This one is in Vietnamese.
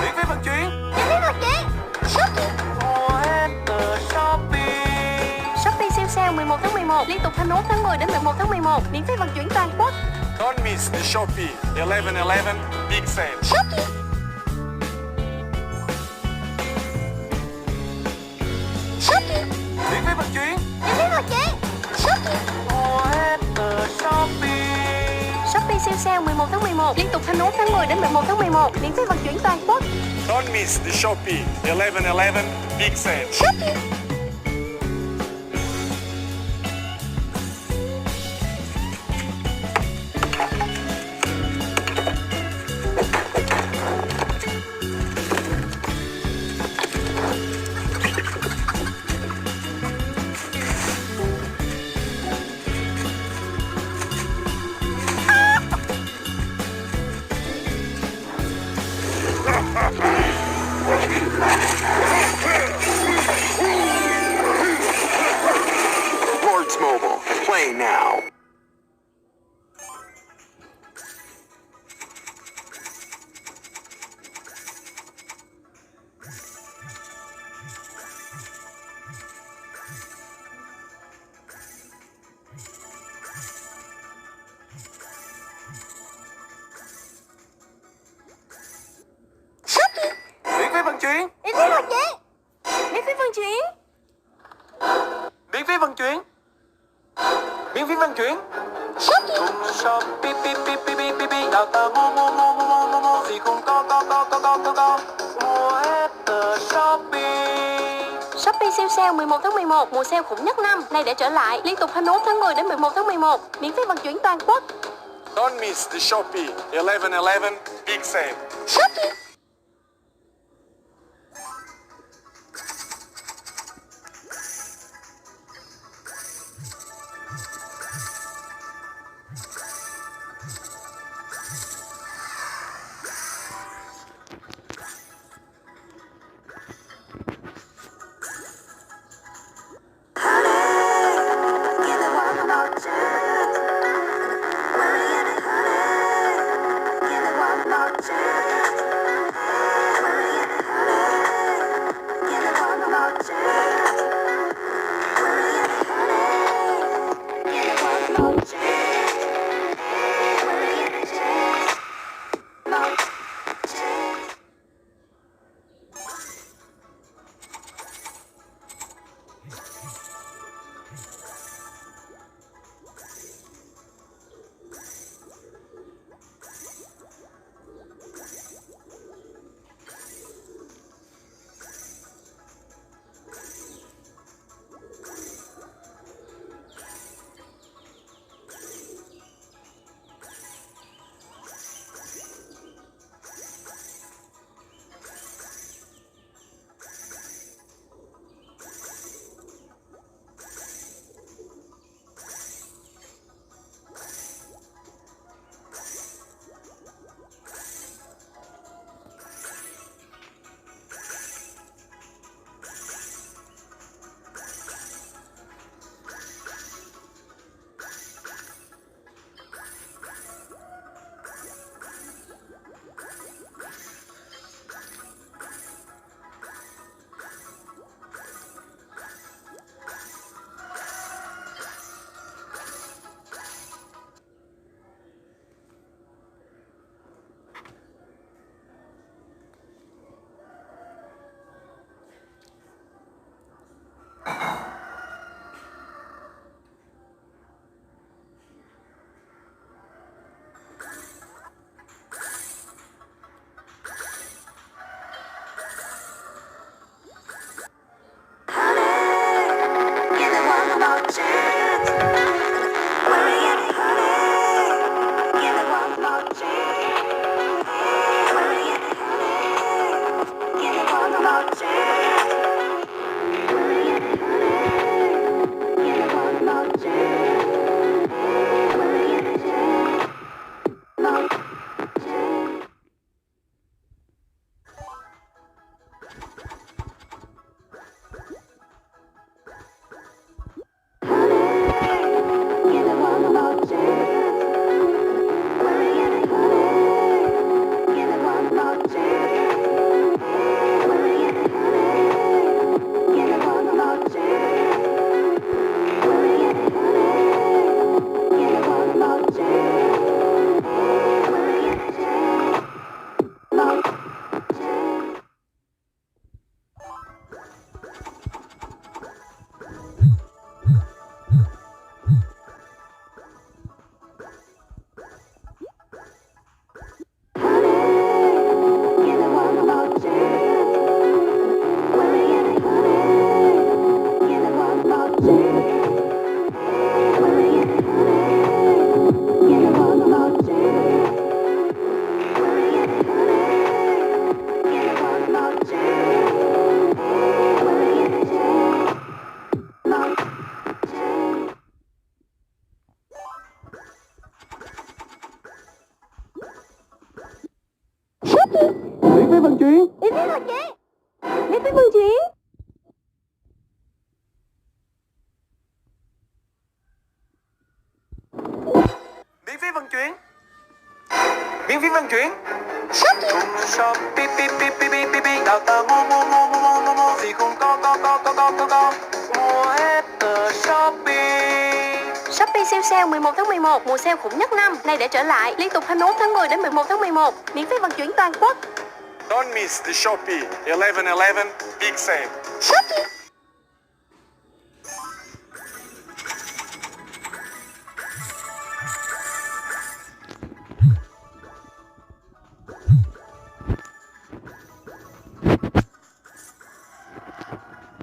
Miễn phí vận chuyển. Shopee siêu sale 11 tháng 11 liên tục 21 tháng 10 đến 11 tháng 11, miễn phí vận chuyển toàn quốc. Don't miss the Shopee 11/11 big sale. Miễn phí vận chuyển. Shopee siêu sale 11 tháng 11 liên tục 21 tháng 10 đến 11 tháng 11, miễn phí vận chuyển toàn quốc. Don't miss the Shopee 11/11 big sale. Words Mobile. Play now. Miễn phí vận chuyển. Miễn phí vận chuyển. Miễn phí vận chuyển. Miễn phí vận chuyển. Cùng shop pi pi pi pi pi pi pi đào tờ mua gì cũng có mua hết từ Shopee. Shopee siêu sale 11 tháng 11 mùa sale khủng nhất năm này để trở lại liên tục 21 tháng 10 đến 11 tháng 11, miễn phí vận chuyển toàn quốc. Don't miss the Shopee 11/11 big sale. Miễn phí vận chuyển. Miễn phí vận chuyển. Miễn phí vận chuyển. Miễn phí vận chuyển. Miễn phí vận chuyển. Cùng shop pi pi pi pi pi pi pi đào tạo mua gì cũng có mua hết ở Shopee. Shopee siêu sale 11 tháng 11, mùa sale khủng nhất năm. Này để trở lại, liên tục 21 tháng 10 đến 11 tháng 11. Miễn phí vận chuyển toàn quốc. Don't miss the Shopee 11/11 big sale. Shopee.